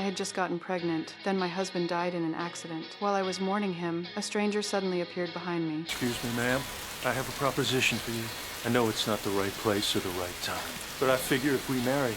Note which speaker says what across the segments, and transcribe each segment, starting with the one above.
Speaker 1: I had just gotten pregnant. Then my husband died in an accident. While I was mourning him, a stranger suddenly appeared behind me.
Speaker 2: Excuse me, ma'am. I have a proposition for you. I know it's not the right place or the right time, but I figure if we marry,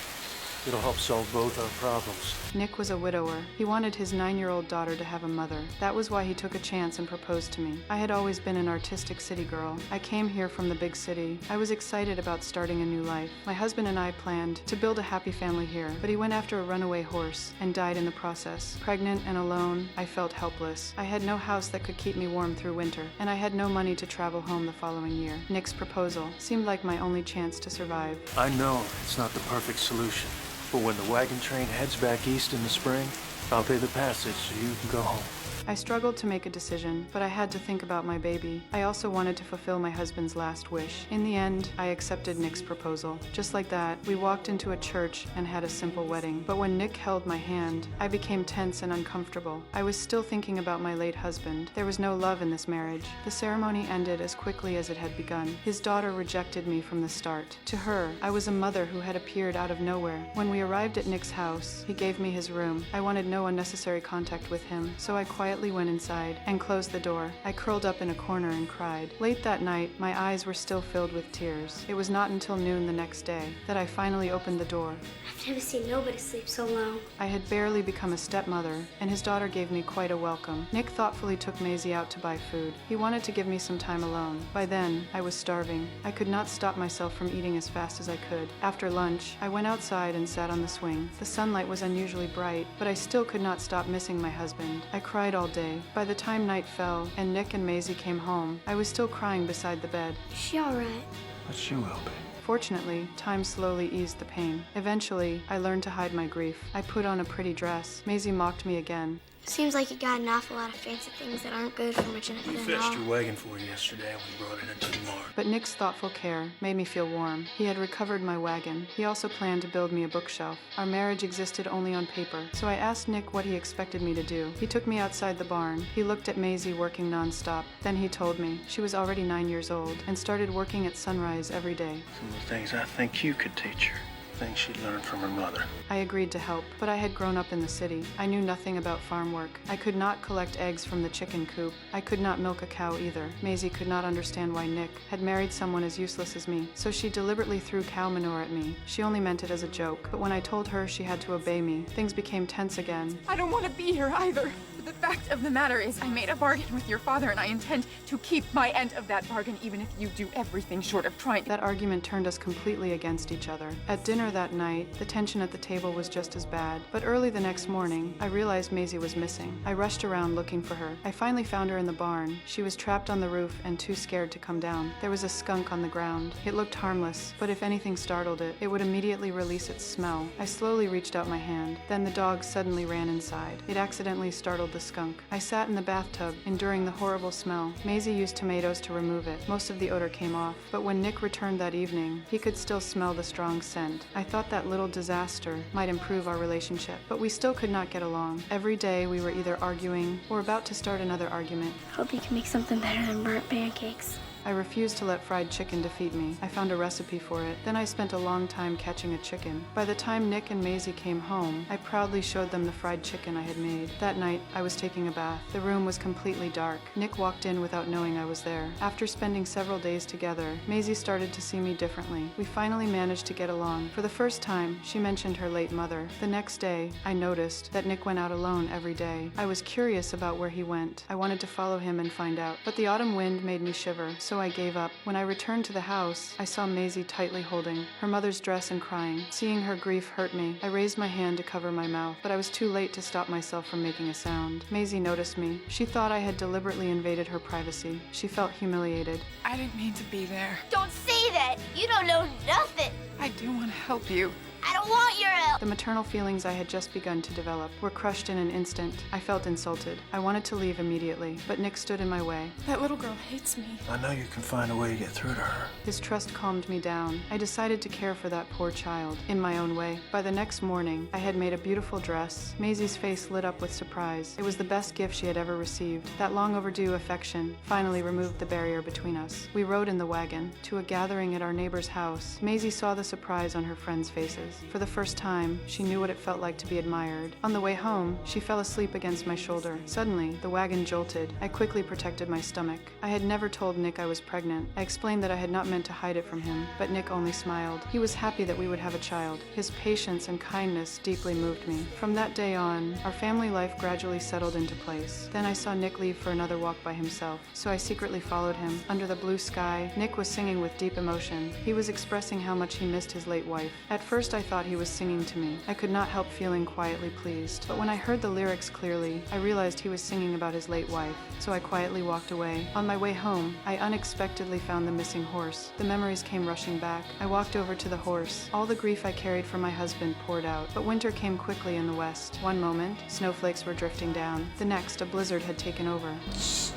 Speaker 2: it'll help solve both our problems.
Speaker 1: Nick was a widower. He wanted his 9-year-old daughter to have a mother. That was why he took a chance and proposed to me. I had always been an artistic city girl. I came here from the big city. I was excited about starting a new life. My husband and I planned to build a happy family here, but he went after a runaway horse and died in the process. Pregnant and alone, I felt helpless. I had no house that could keep me warm through winter, and I had no money to travel home the following year. Nick's proposal seemed like my only chance to survive.
Speaker 2: I know it's not the perfect solution, but when the wagon train heads back east in the spring, I'll pay the passage so you can go home.
Speaker 1: I struggled to make a decision, but I had to think about my baby. I also wanted to fulfill my husband's last wish. In the end, I accepted Nick's proposal. Just like that, we walked into a church and had a simple wedding. But when Nick held my hand, I became tense and uncomfortable. I was still thinking about my late husband. There was no love in this marriage. The ceremony ended as quickly as it had begun. His daughter rejected me from the start. To her, I was a mother who had appeared out of nowhere. When we arrived at Nick's house, he gave me his room. I wanted no unnecessary contact with him, so I quietly went inside and closed the door. I curled up in a corner and cried. Late that night, my eyes were still filled with tears. It was not until noon the next day that I finally opened the door.
Speaker 3: I've never seen nobody sleep so long.
Speaker 1: I had barely become a stepmother, and his daughter gave me quite a welcome. Nick thoughtfully took Maisie out to buy food. He wanted to give me some time alone. By then, I was starving. I could not stop myself from eating as fast as I could. After lunch, I went outside and sat on the swing. The sunlight was unusually bright, but I still could not stop missing my husband. I cried all day. By the time night fell and Nick and Maisie came home, I was still crying beside the bed.
Speaker 3: Is she all right?
Speaker 2: But she will be.
Speaker 1: Fortunately, time slowly eased the pain. Eventually, I learned to hide my grief. I put on a pretty dress. Maisie mocked me again.
Speaker 3: Seems like you got an awful lot of fancy things that aren't good for much anything
Speaker 2: We
Speaker 3: at
Speaker 2: fetched
Speaker 3: all.
Speaker 2: your wagon for you yesterday and we brought it into the barn.
Speaker 1: But Nick's thoughtful care made me feel warm. He had recovered my wagon. He also planned to build me a bookshelf. Our marriage existed only on paper, so I asked Nick what he expected me to do. He took me outside the barn. He looked at Maisie working nonstop. Then he told me she was already 9 years old and started working at sunrise every day.
Speaker 2: Some of the things I think you could teach her. Things she learned from her mother.
Speaker 1: I agreed to help, but I had grown up in the city. I knew nothing about farm work. I could not collect eggs from the chicken coop. I could not milk a cow either. Maisie could not understand why Nick had married someone as useless as me, so she deliberately threw cow manure at me. She only meant it as a joke, but when I told her she had to obey me, things became tense again.
Speaker 4: I don't want to be here either. But the fact of the matter is I made a bargain with your father and I intend to keep my end of that bargain even if you do everything short of trying.
Speaker 1: That argument turned us completely against each other. At dinner that night, the tension at the table was just as bad. But early the next morning, I realized Maisie was missing. I rushed around looking for her. I finally found her in the barn. She was trapped on the roof and too scared to come down. There was a skunk on the ground. It looked harmless, but if anything startled it, it would immediately release its smell. I slowly reached out my hand. Then the dog suddenly ran inside. It accidentally startled the skunk. I sat in the bathtub, enduring the horrible smell. Maisie used tomatoes to remove it. Most of the odor came off. But when Nick returned that evening, he could still smell the strong scent. I thought that little disaster might improve our relationship, but we still could not get along. Every day we were either arguing or about to start another argument.
Speaker 3: Hope you can make something better than burnt pancakes.
Speaker 1: I refused to let fried chicken defeat me. I found a recipe for it. Then I spent a long time catching a chicken. By the time Nick and Maisie came home, I proudly showed them the fried chicken I had made. That night, I was taking a bath. The room was completely dark. Nick walked in without knowing I was there. After spending several days together, Maisie started to see me differently. We finally managed to get along. For the first time, she mentioned her late mother. The next day, I noticed that Nick went out alone every day. I was curious about where he went. I wanted to follow him and find out, but the autumn wind made me shiver, so I gave up. When I returned to the house, I saw Maisie tightly holding her mother's dress and crying. Seeing her grief hurt me. I raised my hand to cover my mouth, but I was too late to stop myself from making a sound. Maisie noticed me. She thought I had deliberately invaded her privacy. She felt humiliated.
Speaker 4: I didn't mean to be there.
Speaker 3: Don't say that! You don't know nothing!
Speaker 4: I do want to help you.
Speaker 3: I don't want your help!
Speaker 1: The maternal feelings I had just begun to develop were crushed in an instant. I felt insulted. I wanted to leave immediately, but Nick stood in my way.
Speaker 4: That little girl hates me.
Speaker 2: I know you can find a way to get through to her.
Speaker 1: His trust calmed me down. I decided to care for that poor child, in my own way. By the next morning, I had made a beautiful dress. Maisie's face lit up with surprise. It was the best gift she had ever received. That long overdue affection finally removed the barrier between us. We rode in the wagon to a gathering at our neighbor's house. Maisie saw the surprise on her friends' faces. eyes. For the first time, she knew what it felt like to be admired. On the way home, she fell asleep against my shoulder. Suddenly, the wagon jolted. I quickly protected my stomach. I had never told Nick I was pregnant. I explained that I had not meant to hide it from him, but Nick only smiled. He was happy that we would have a child. His patience and kindness deeply moved me. From that day on, our family life gradually settled into place. Then I saw Nick leave for another walk by himself, so I secretly followed him. Under the blue sky, Nick was singing with deep emotion. He was expressing how much he missed his late wife. At first I thought he was singing to me. I could not help feeling quietly pleased. But when I heard the lyrics clearly, I realized he was singing about his late wife, so I quietly walked away. On my way home, I unexpectedly found the missing horse. The memories came rushing back. I walked over to the horse. All the grief I carried for my husband poured out, but winter came quickly in the west. One moment, snowflakes were drifting down. The next, a blizzard had taken over.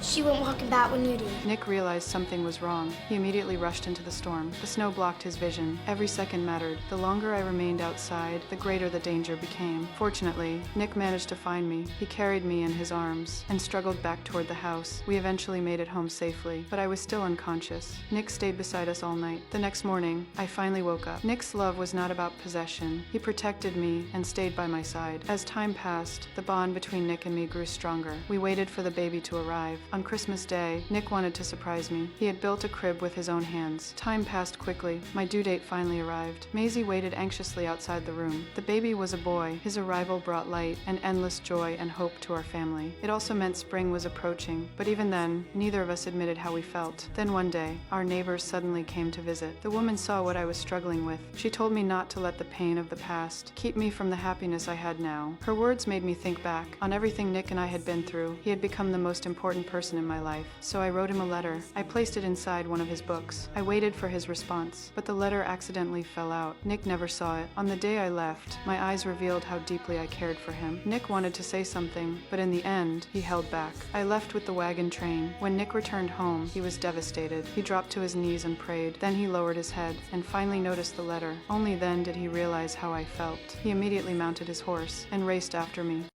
Speaker 3: She went walking back when you did.
Speaker 1: Nick realized something was wrong. He immediately rushed into the storm. The snow blocked his vision. Every second mattered. The longer I remained outside, the greater the danger became. Fortunately, Nick managed to find me. He carried me in his arms and struggled back toward the house. We eventually made it home safely, but I was still unconscious. Nick stayed beside us all night. The next morning, I finally woke up. Nick's love was not about possession. He protected me and stayed by my side. As time passed, the bond between Nick and me grew stronger. We waited for the baby to arrive. On Christmas Day, Nick wanted to surprise me. He had built a crib with his own hands. Time passed quickly. My due date finally arrived. Maisie waited anxiously outside the room. The baby was a boy. His arrival brought light and endless joy and hope to our family. It also meant spring was approaching, but even then, neither of us admitted how we felt. Then one day, our neighbors suddenly came to visit. The woman saw what I was struggling with. She told me not to let the pain of the past keep me from the happiness I had now. Her words made me think back on everything Nick and I had been through. He had become the most important person in my life, so I wrote him a letter. I placed it inside one of his books. I waited for his response, but the letter accidentally fell out. Nick never saw it. On the day I left, my eyes revealed how deeply I cared for him. Nick wanted to say something, but in the end, he held back. I left with the wagon train. When Nick returned home, he was devastated. He dropped to his knees and prayed. Then he lowered his head and finally noticed the letter. Only then did he realize how I felt. He immediately mounted his horse and raced after me.